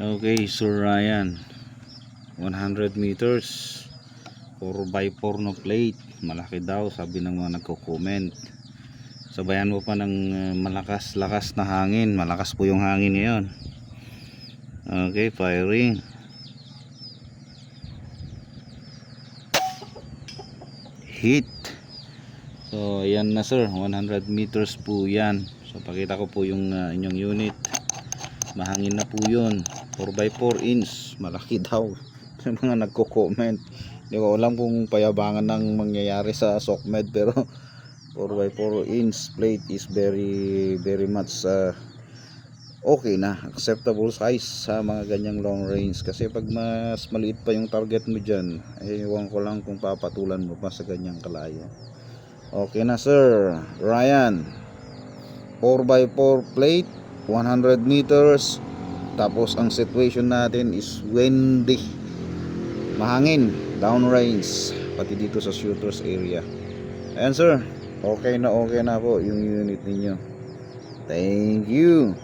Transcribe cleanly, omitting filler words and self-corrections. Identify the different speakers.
Speaker 1: Okay, Sir Ryan, 100 meters 4x4 no plate, malaki daw sabi ng mga nagko-comment. Sabayan mo pa ng malakas-lakas na hangin. Malakas po yung hangin ngayon. Okay, firing. Hit. So ayan na sir, 100 meters po yan. So pakita ko po yung inyong unit. Mahangin na po yun, 4x4 inch, malaki daw sa mga nagko-comment. Hindi ko alam kung payabangan ng mangyayari sa SOCMED, pero 4x4 inch plate is very much okay na, acceptable size sa mga ganyang long range. Kasi pag mas maliit pa yung target mo dyan, ewan ko lang kung papatulan mo pa sa ganyang kalayo. Okay na sir Ryan, 4x4 plate, 100 meters. Tapos ang situation natin is windy, mahangin, downrange, pati dito sa shooters area. Ayan sir, okay na po yung unit ninyo. Thank you.